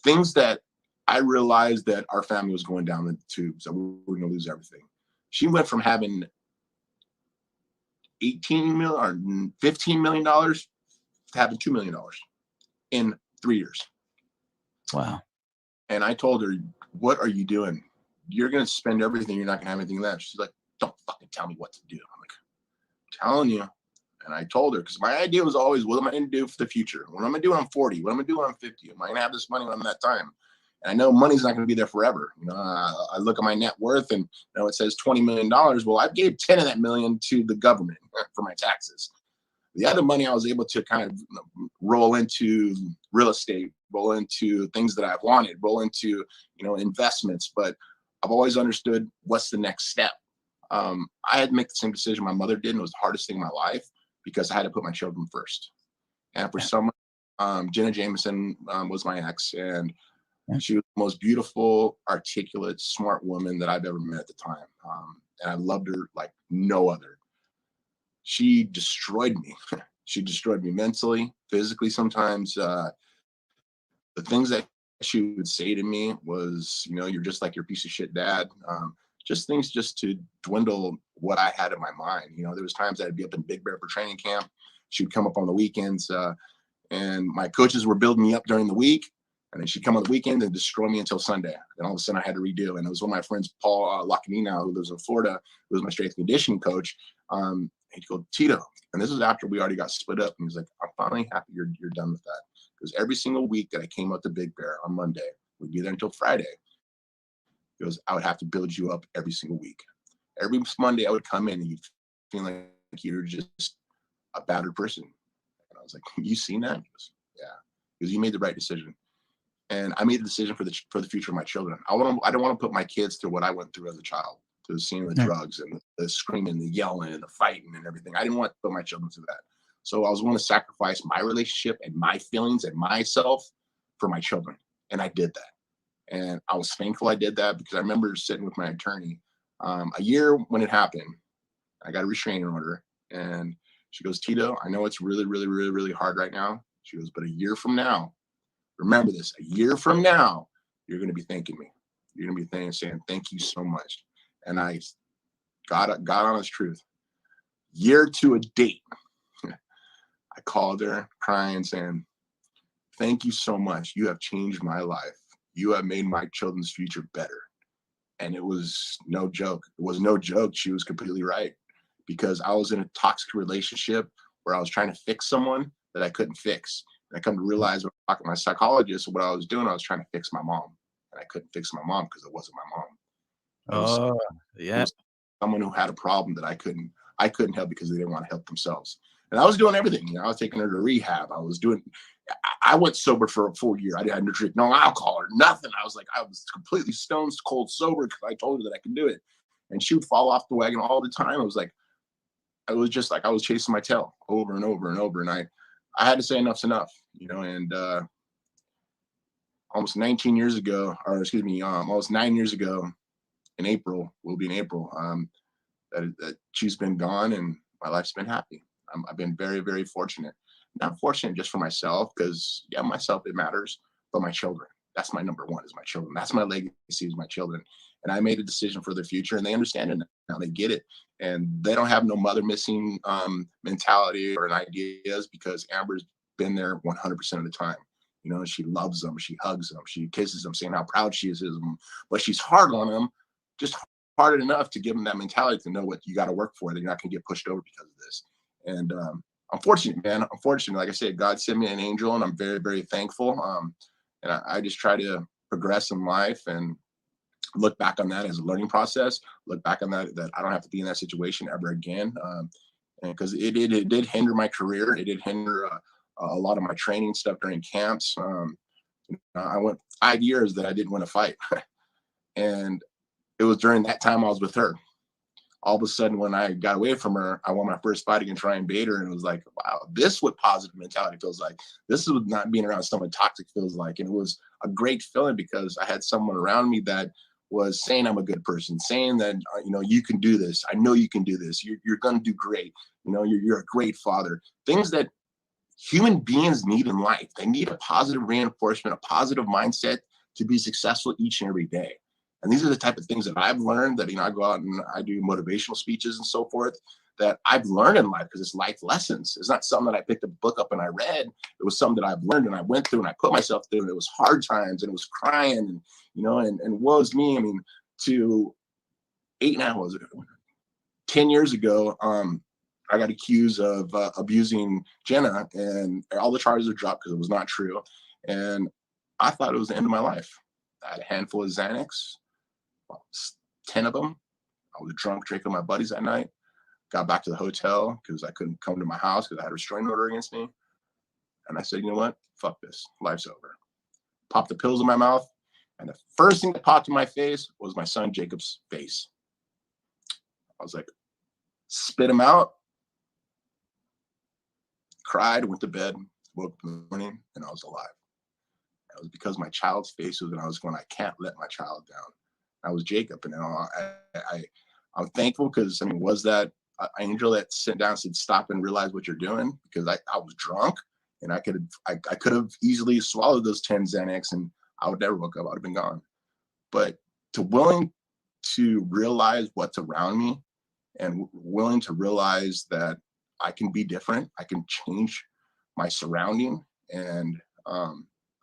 things that I realized that our family was going down the tubes, that we were going to lose everything. She went from having $18 million or $15 million to having $2 million in 3 years. Wow. And I told her, what are you doing? You're going to spend everything. You're not going to have anything left. She's like, don't fucking tell me what to do. I'm like, I'm telling you. And I told her, because my idea was always, what am I going to do for the future? What am I going to do when I'm 40? What am I going to do when I'm 50? Am I going to have this money when I'm that time? And I know money's not going to be there forever. I look at my net worth and it says $20 million. Well, I gave 10 of that million to the government for my taxes. The other money I was able to kind of roll into real estate, roll into things that I've wanted, roll into, investments. But I've always understood what's the next step. I had to make the same decision my mother did, and it was the hardest thing in my life because I had to put my children first. And for someone, Jenna Jameson was my ex, and she was the most beautiful, articulate, smart woman that I've ever met at the time. And I loved her like no other. She destroyed me. She destroyed me mentally, physically sometimes. The things that she would say to me was, you're just like your piece of shit dad. Just things just to dwindle what I had in my mind. There was times that I'd be up in Big Bear for training camp. She would come up on the weekends, and my coaches were building me up during the week. And then she'd come on the weekend and destroy me until Sunday. Then all of a sudden I had to redo. And it was one of my friends, Paul Lacanina, who lives in Florida, who was my strength and conditioning coach. He'd go, Tito. And this was after we already got split up. And he's like, I'm finally happy you're done with that. Because every single week that I came up to Big Bear on Monday, we'd be there until Friday. He goes, I would have to build you up every single week. Every Monday I would come in and you'd feel like you're just a battered person. And I was like, you seen that? He goes, yeah. Because you made the right decision. And I made the decision for the future of my children. I don't want to put my kids through what I went through as a child, through seeing the drugs and the screaming, the yelling, and the fighting and everything. I didn't want to put my children through that. So I was willing to sacrifice my relationship and my feelings and myself for my children. And I did that. And I was thankful I did that because I remember sitting with my attorney a year when it happened. I got a restraining order. And she goes, Tito, I know it's really, really, really, really hard right now. She goes, but a year from now, remember this, a year from now, you're going to be thanking me. You're going to be saying, thank you so much. And I got honest truth. Year to a date, I called her crying, saying, thank you so much. You have changed my life. You have made my children's future better. And it was no joke. It was no joke. She was completely right. Because I was in a toxic relationship where I was trying to fix someone that I couldn't fix. And I come to realize when I talked to my psychologist, what I was doing, I was trying to fix my mom. And I couldn't fix my mom because it wasn't my mom. It was someone who had a problem that I couldn't help because they didn't want to help themselves. And I was doing everything. I was taking her to rehab. I went sober for a full year. I didn't drink no alcohol or nothing. I was completely stone cold sober because I told her that I could do it. And she would fall off the wagon all the time. I was just like I was chasing my tail over and over and over. And I had to say enough's enough, and almost 9 years ago, in April, that she's been gone and my life's been happy. I've been very, very fortunate. Not fortunate just for myself, because myself, it matters, but my children. That's my number one, is my children. That's my legacy, is my children. And I made a decision for their future, and they understand it now. They get it. And they don't have no mother missing mentality or ideas, because Amber's been there 100% of the time. She loves them. She hugs them. She kisses them, saying how proud she is of them. But she's hard on them, just hard enough to give them that mentality to know what you got to work for, that you're not going to get pushed over because of this. And I'm fortunate, man. I'm fortunate. Like I said, God sent me an angel, and I'm very, very thankful. And I just try to progress in life and look back on that as a learning process, look back on that I don't have to be in that situation ever again. And because it did hinder my career. It did hinder a lot of my training stuff during camps. I went 5 years that I didn't win a fight. And it was during that time I was with her. All of a sudden, when I got away from her, I won my first fight against Ryan Bader. And it was like, wow, this is what positive mentality feels like. This is what not being around someone toxic feels like. And it was a great feeling because I had someone around me that was saying I'm a good person, saying that, you can do this. I know you can do this. You're going to do great. You're a great father. Things that human beings need in life. They need a positive reinforcement, a positive mindset to be successful each and every day. And these are the type of things that I've learned that, I go out and I do motivational speeches and so forth that I've learned in life because it's life lessons. It's not something that I picked a book up and I read. It was something that I've learned and I went through and I put myself through, and it was hard times and it was crying and, and woe's me. I mean, to 10 years ago, I got accused of abusing Jenna, and all the charges were dropped because it was not true. And I thought it was the end of my life. I had a handful of Xanax. 10 of them. I was drunk drinking with my buddies that night. Got back to the hotel because I couldn't come to my house because I had a restraining order against me. And I said, you know what? Fuck this. Life's over. Popped the pills in my mouth. And the first thing that popped in my face was my son Jacob's face. I was like, spit him out. Cried, went to bed, woke up in the morning, and I was alive. It was because my child's face was, and I was going, I can't let my child down. I was Jacob, and I'm thankful because was that angel that sat down and said, "Stop and realize what you're doing," because I was drunk, and I could have easily swallowed those 10 Xanax, and I would never woke up. I would have been gone. But willing to realize what's around me, and willing to realize that I can be different, I can change my surrounding, and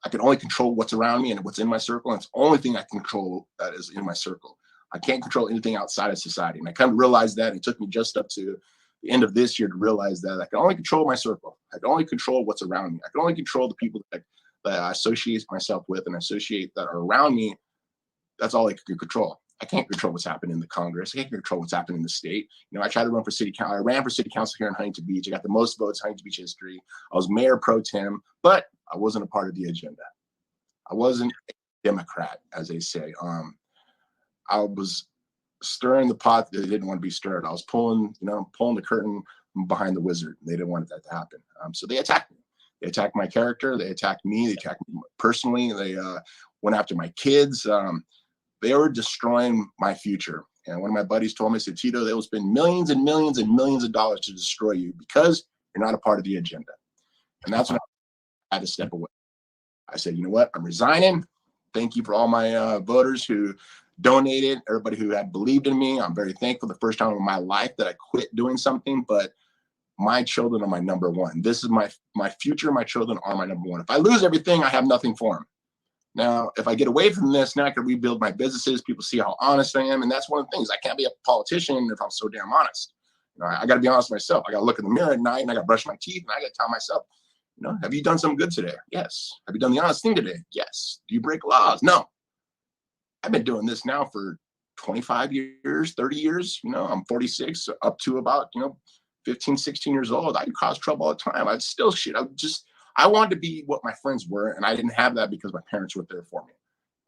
I can only control what's around me and what's in my circle. And it's the only thing I can control that is in my circle. I can't control anything outside of society. And I kind of realized that. It took me just up to the end of this year to realize that I can only control my circle. I can only control what's around me. I can only control the people that I associate myself with and associate that are around me. That's all I can control. I can't control what's happening in the Congress. I can't control what's happening in the state. I tried to run for city council. I ran for city council here in Huntington Beach. I got the most votes in Huntington Beach history. I was mayor pro tem, but I wasn't a part of the agenda. I wasn't a Democrat, as they say. I was stirring the pot that they didn't want to be stirred. I was pulling the curtain behind the wizard. They didn't want that to happen. So they attacked me. They attacked my character. They attacked me. They attacked me personally. They went after my kids. They were destroying my future. And one of my buddies told me, he said, Tito, they will spend millions and millions and millions of dollars to destroy you because you're not a part of the agenda. And that's when I had to step away. I said, you know what? I'm resigning. Thank you for all my voters who donated, everybody who had believed in me. I'm very thankful. The first time in my life that I quit doing something, but my children are my number one. This is my future. My children are my number one. If I lose everything, I have nothing for them. Now, if I get away from this, now I can rebuild my businesses. People see how honest I am. And that's one of the things. I can't be a politician if I'm so damn honest. I got to be honest with myself. I got to look in the mirror at night and I got to brush my teeth and I got to tell myself, have you done something good today? Yes. Have you done the honest thing today? Yes. Do you break laws? No. I've been doing this now for 25 years, 30 years. I'm 46 up to about, 15, 16 years old. I cause trouble all the time. I'd still shit. I wanted to be what my friends were, and I didn't have that because my parents were there for me.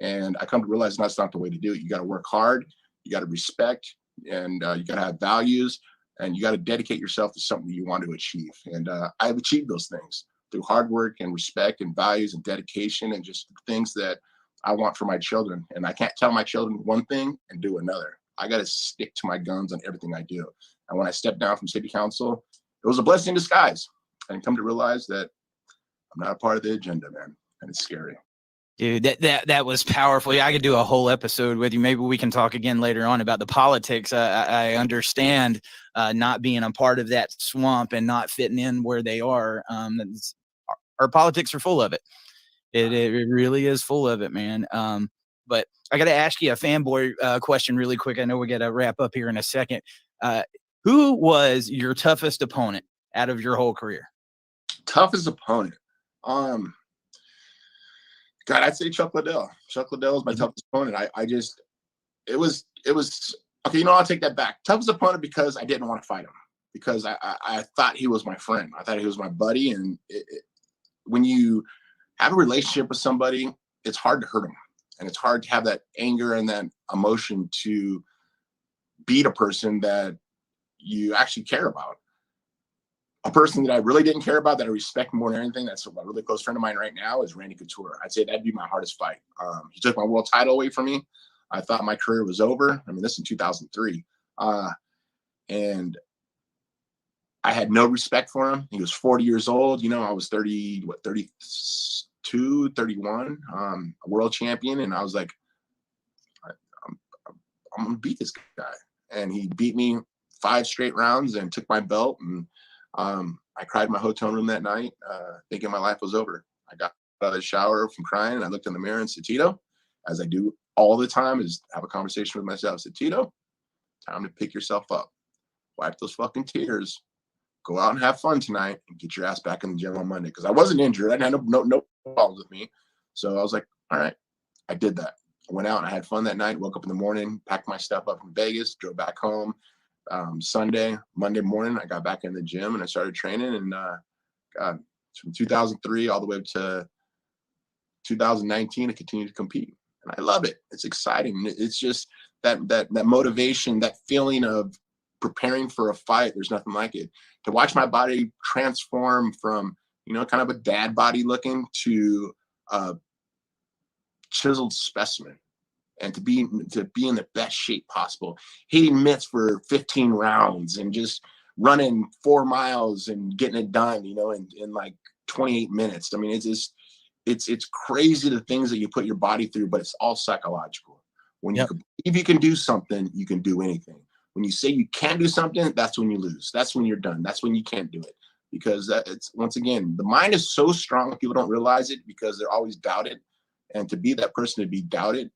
And I come to realize that's not the way to do it. You got to work hard, you got to respect, and you got to have values, and you got to dedicate yourself to something you want to achieve. And I've achieved those things through hard work and respect and values and dedication and just things that I want for my children. And I can't tell my children one thing and do another. I got to stick to my guns on everything I do. And when I stepped down from city council, it was a blessing in disguise. And come to realize that I'm not a part of the agenda, man. And it's scary. Dude, that was powerful. Yeah, I could do a whole episode with you. Maybe we can talk again later on about the politics. I understand not being a part of that swamp and not fitting in where they are. Our politics are full of it. It really is full of it, man. But I got to ask you a fanboy question really quick. I know we got to wrap up here in a second. Who was your toughest opponent out of your whole career? Toughest opponent? God, I'd say Chuck Liddell. Chuck Liddell was my toughest opponent. It was okay. I'll take that back. Toughest opponent because I didn't want to fight him, because I thought he was my friend. I thought he was my buddy. And when you have a relationship with somebody, it's hard to hurt them. And it's hard to have that anger and that emotion to beat a person that you actually care about. A person that I really didn't care about, that I respect more than anything, that's a really close friend of mine right now, is Randy Couture. I'd say that'd be my hardest fight. He took my world title away from me. I thought my career was over. I mean, this in 2003. And I had no respect for him. He was 40 years old. I was 32, 31, a world champion. And I was like, I'm going to beat this guy. And he beat me 5 straight rounds and took my belt. And I cried in my hotel room that night, thinking my life was over. I got out of the shower from crying, and I looked in the mirror and said, Tito, as I do all the time, is have a conversation with myself. I said, Tito, time to pick yourself up. Wipe those fucking tears. Go out and have fun tonight and get your ass back in the gym on Monday. Because I wasn't injured. I didn't have no problems with me. So I was like, all right, I did that. I went out and I had fun that night, woke up in the morning, packed my stuff up from Vegas, drove back home. Monday morning, I got back in the gym and I started training. And God, from 2003 all the way up to 2019, I continued to compete. And I love it. It's exciting. It's just that motivation, that feeling of preparing for a fight. There's nothing like it. To watch my body transform from, kind of a dad body looking to a chiseled specimen, and to be in the best shape possible, hitting mitts for 15 rounds and just running 4 miles and getting it done, in like 28 minutes. I mean, it's crazy the things that you put your body through, but it's all psychological. When you believe you can do something, you can do anything. When you say you can't do something, that's when you lose. That's when you're done. That's when you can't do it. Because it's, once again, the mind is so strong, people don't realize it because they're always doubted. And to be that person to be doubted,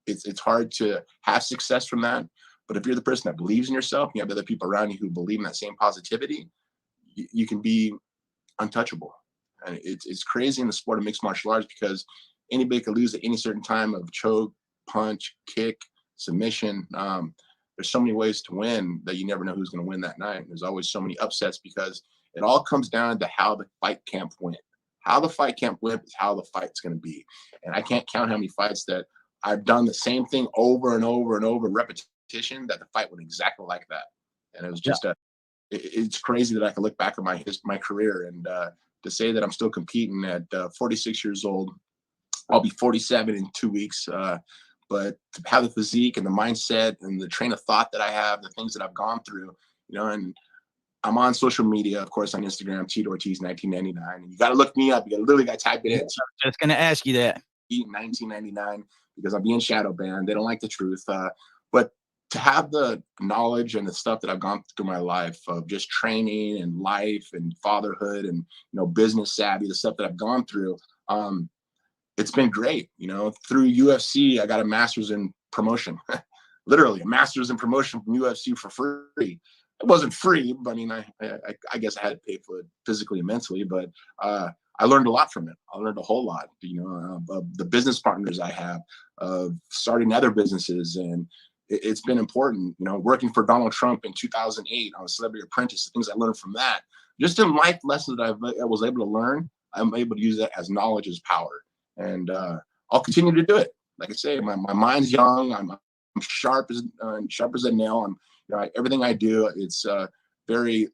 it's hard to have success from that. But if you're the person that believes in yourself, you have other people around you who believe in that same positivity, you can be untouchable. And it's crazy in the sport of mixed martial arts, because anybody could lose at any certain time of choke, punch, kick, submission. There's so many ways to win that you never know who's going to win that night. There's always so many upsets, because it all comes down to how the fight camp went. How the fight camp went is how the fight's going to be. And I can't count how many fights that I've done the same thing over and over and over, repetition, that the fight went exactly like that. And it was just it's crazy that I can look back at my career and to say that I'm still competing at 46 years old. I'll be 47 in 2 weeks. But to have the physique and the mindset and the train of thought that I have, the things that I've gone through, and I'm on social media, of course, on Instagram, Tito Ortiz 1999. And you got to look me up. You literally got to type it in. Just going to ask you that. 1999, because I'm being shadow banned. They don't like the truth. But to have the knowledge and the stuff that I've gone through my life of just training and life and fatherhood and, business savvy, the stuff that I've gone through, it's been great. Through UFC, I got a master's in promotion, literally a master's in promotion from UFC for free. It wasn't free, but I mean, I guess I had to pay for it physically and mentally, but I learned a lot from it. I learned a whole lot, of the business partners I have, of starting other businesses. And it's been important, working for Donald Trump in 2008 on Celebrity Apprentice, the things I learned from that, just in life lessons that I was able to learn. I'm able to use that as knowledge as power. And I'll continue to do it. Like I say, my mind's young. I'm sharp as a nail. Everything I do, it's very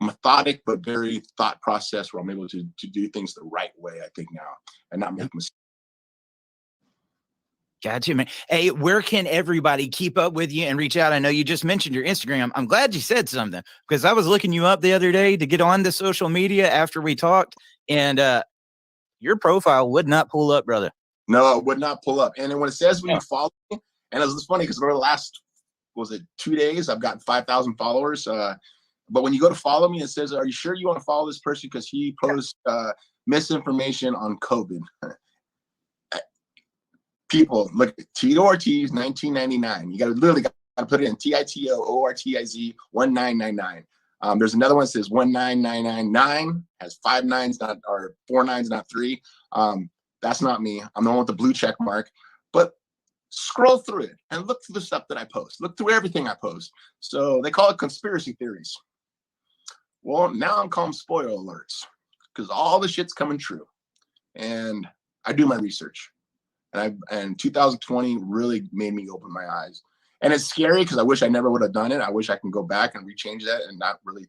methodic, but very thought process, where I'm able to do things the right way, I think, now, and not make mistakes. Gotcha, man. Hey, where can everybody keep up with you and reach out? I know you just mentioned your Instagram. I'm glad you said something, because I was looking you up the other day to get on the social media after we talked, and your profile would not pull up, brother. No, it would not pull up. And then when it says when you follow me, and it's funny because over the last, 2 days, I've gotten 5,000 followers. But when you go to follow me, it says, are you sure you want to follow this person because he posts misinformation on COVID? People look at Tito Ortiz, 1999. You got to literally got to put it in TITO ORTIZ 1999. There's another one that says 19999, has 5 nines, not or 4 nines, not 3. That's not me. I'm the one with the blue check mark. But scroll through it and look through the stuff that I post. Look through everything I post. So they call it conspiracy theories. Well, now I'm calling spoiler alerts because all the shit's coming true. And I do my research. And 2020 really made me open my eyes. And it's scary because I wish I never would have done it. I wish I can go back and rechange that and not really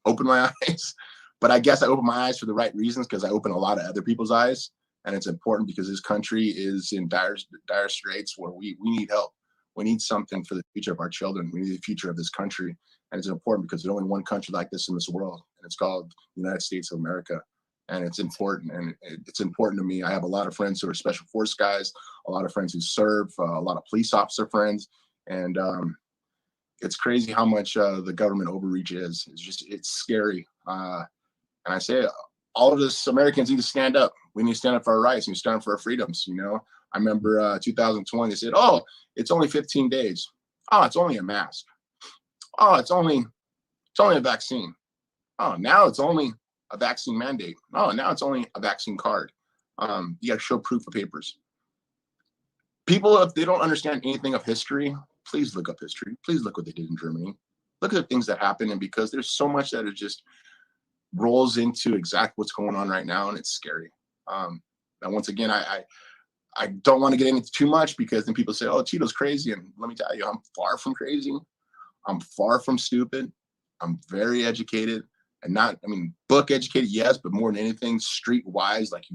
open my eyes. But I guess I opened my eyes for the right reasons because I open a lot of other people's eyes. And it's important because this country is in dire straits where we need help. We need something for the future of our children. We need the future of this country. And it's important because there's only one country like this in this world. And it's called the United States of America. And it's important. And it's important to me. I have a lot of friends who are special force guys, a lot of friends who serve, a lot of police officer friends. And it's crazy how much the government overreach is. It's scary. And I say, all of us Americans need to stand up. We need to stand up for our rights. We need to stand up for our freedoms. You know, I remember 2020, they said, oh, it's only 15 days. Oh, it's only a mask. Oh, it's only a vaccine. Oh, now it's only a vaccine mandate. Oh, now it's only a vaccine card. You got to show proof of papers. People, if they don't understand anything of history, please look up history. Please look what they did in Germany. Look at the things that happened. And because there's so much that is just rolls into exactly what's going on right now, and it's scary. And once again, I don't want to get into too much because then people say, oh, Tito's crazy. And let me tell you, I'm far from crazy. I'm far from stupid. I'm very educated and book educated, yes, but more than anything, street wise, like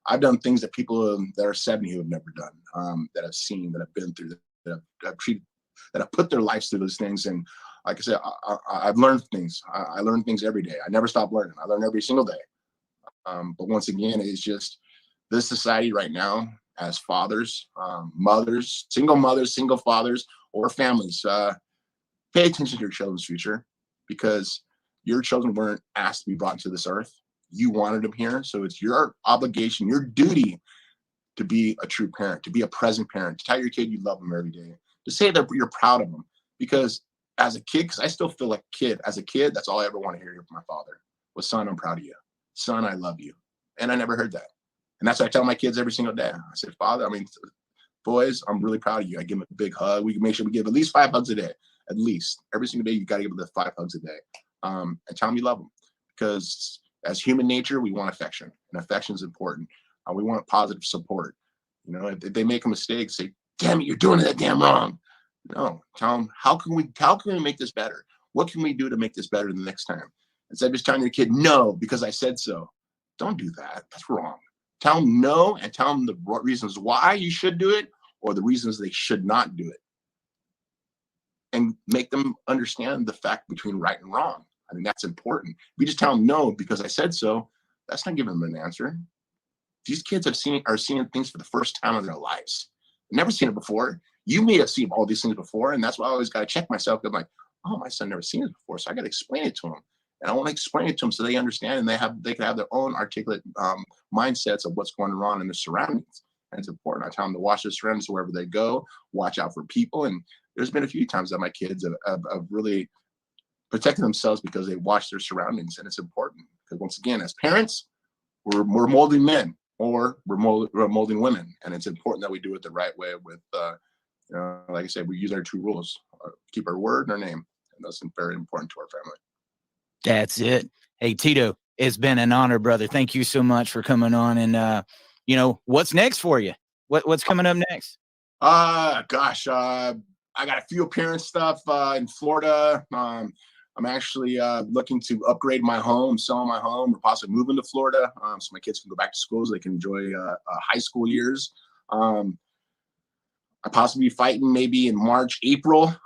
I've done things that people that are 70 who have never done, that I've seen, that I've been through, that I've treated, that have put their lives through those things. And like I said, I've learned things. I learn things every day. I never stop learning. I learn every single day. But once again, it's just this society right now as fathers, mothers, single fathers, or families, pay attention to your children's future because your children weren't asked to be brought into this earth. You wanted them here. So it's your obligation, your duty to be a true parent, to be a present parent, to tell your kid you love them every day, to say that you're proud of them. Because as a kid, because I still feel like a kid, as a kid, that's all I ever want to hear from my father was, son, I'm proud of you. Son, I love you. And I never heard that. And that's what I tell my kids every single day. I say, Father, boys, I'm really proud of you. I give them a big hug. We can make sure we give at least 5 hugs a day. At least. Every single day, you got to give them the 5 hugs a day. And tell them you love them. Because as human nature, we want affection. And affection is important. We want positive support. You know, if they make a mistake, say, damn it, you're doing that damn wrong. No, tell them, how can we make this better? What can we do to make this better the next time? Instead of just telling your kid, no, because I said so. Don't do that. That's wrong. Tell them no and tell them the reasons why you should do it or the reasons they should not do it. And make them understand the fact between right and wrong. I mean, that's important. If you just tell them no because I said so, that's not giving them an answer. These kids are seeing things for the first time in their lives. They've never seen it before. You may have seen all these things before, and that's why I always got to check myself. I'm like, oh, my son never seen it before, so I got to explain it to him. And I want to explain it to them so they understand and they can have their own articulate mindsets of what's going on in their surroundings. And it's important. I tell them to watch their surroundings wherever they go, watch out for people. And there's been a few times that my kids have really protected themselves because they watch their surroundings. And it's important because once again, as parents, we're molding men or we're molding women. And it's important that we do it the right way with, like I said, we use our 2 rules, keep our word and our name. And that's very important to our family. That's it. Hey, Tito, it's been an honor, brother. Thank you so much for coming on. And, what's next for you? What's coming up next? I got a few appearance stuff in Florida. I'm actually looking to upgrade my home, selling my home, or possibly moving to Florida so my kids can go back to school so they can enjoy high school years. I possibly be fighting maybe in March, April.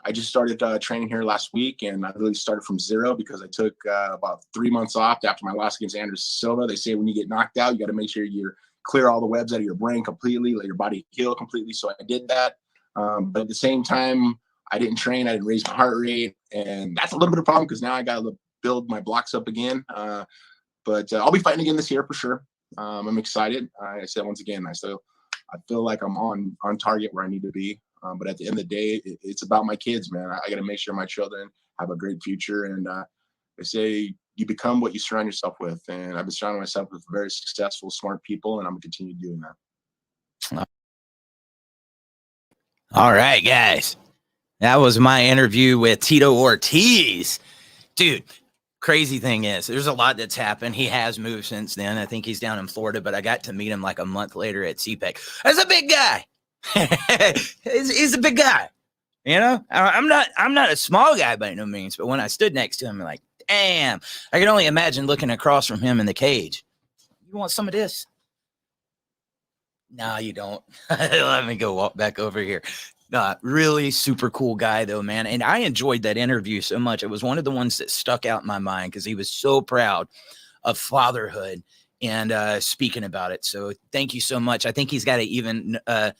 I just started training here last week, and I really started from zero because I took about 3 months off after my loss against Anderson Silva. They say when you get knocked out, you got to make sure you clear all the webs out of your brain completely, let your body heal completely. So I did that. But at the same time, I didn't train. I didn't raise my heart rate. And that's a little bit of a problem because now I got to build my blocks up again. But I'll be fighting again this year for sure. I'm excited. I said once again, I feel like I'm on target where I need to be. But at the end of the day, it's about my kids, man. I got to make sure my children have a great future. And they say you become what you surround yourself with. And I've been surrounding myself with very successful, smart people, and I'm going to continue doing that. All right, guys. That was my interview with Tito Ortiz. Dude, crazy thing is, there's a lot that's happened. He has moved since then. I think he's down in Florida, but I got to meet him like a month later at CPEC. That's a big guy. he's a big guy. You know, I'm not a small guy by no means, but when I stood next to him, I'm like, damn, I can only imagine looking across from him in the cage. You want some of this? No, you don't. Let me go walk back over here. Really super cool guy though, man. And I enjoyed that interview so much. It was one of the ones that stuck out in my mind because he was so proud of fatherhood and speaking about it. So thank you so much. I think he's got even a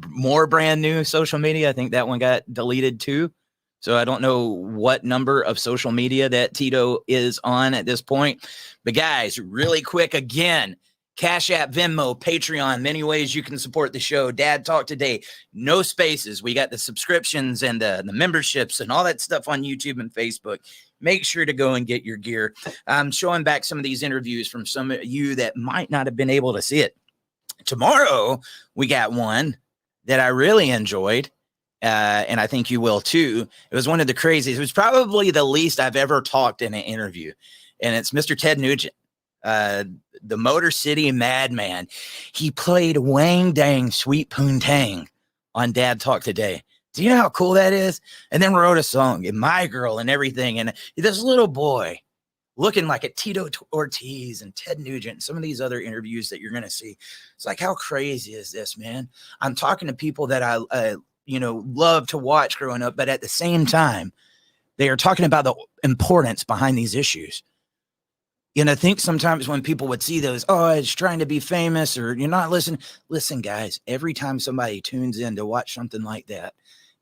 more brand new social media. I think that one got deleted too. So I don't know what number of social media that Tito is on at this point. But guys, really quick again, Cash App, Venmo, Patreon, many ways you can support the show. Dad Talk Today, no spaces. We got the subscriptions and the memberships and all that stuff on YouTube and Facebook. Make sure to go and get your gear. I'm showing back some of these interviews from some of you that might not have been able to see it. Tomorrow, we got one that I really enjoyed, and I think you will too. It was one of the craziest. It was probably the least I've ever talked in an interview, and it's Mr. Ted Nugent. The Motor City Madman. He played Wang Dang Sweet Poontang on Dad Talk Today. Do you know how cool that is? And then wrote a song and My Girl and everything. And this little boy looking like a Tito Ortiz and Ted Nugent, some of these other interviews that you're going to see. It's like, how crazy is this, man? I'm talking to people that I love to watch growing up, but at the same time, they are talking about the importance behind these issues. You know, I think sometimes when people would see those, oh, it's trying to be famous or you're not listening. Listen, guys, every time somebody tunes in to watch something like that,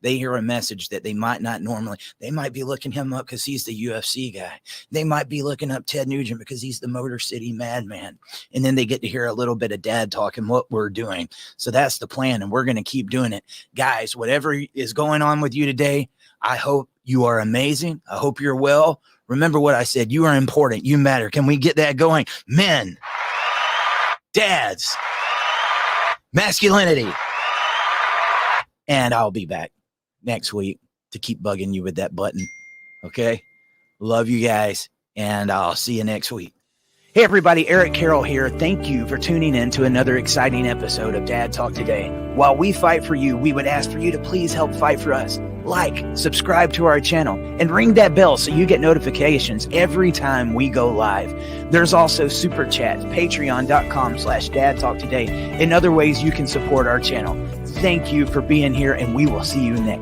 they hear a message that they might not normally. They might be looking him up because he's the UFC guy. They might be looking up Ted Nugent because he's the Motor City Madman. And then they get to hear a little bit of Dad talk and what we're doing. So that's the plan, and we're going to keep doing it. Guys, whatever is going on with you today, I hope you are amazing. I hope you're well. Remember what I said. You are important. You matter. Can we get that going? Men, dads, masculinity. And I'll be back next week to keep bugging you with that button. Okay? Love you guys, and I'll see you next week. Hey, everybody. Eric Carroll here. Thank you for tuning in to another exciting episode of Dad Talk Today. While we fight for you, we would ask for you to please help fight for us. Like, subscribe to our channel, and ring that bell so you get notifications every time we go live. There's also Super Chats, patreon.com/Dad Talk Today, and other ways you can support our channel. Thank you for being here, and we will see you next.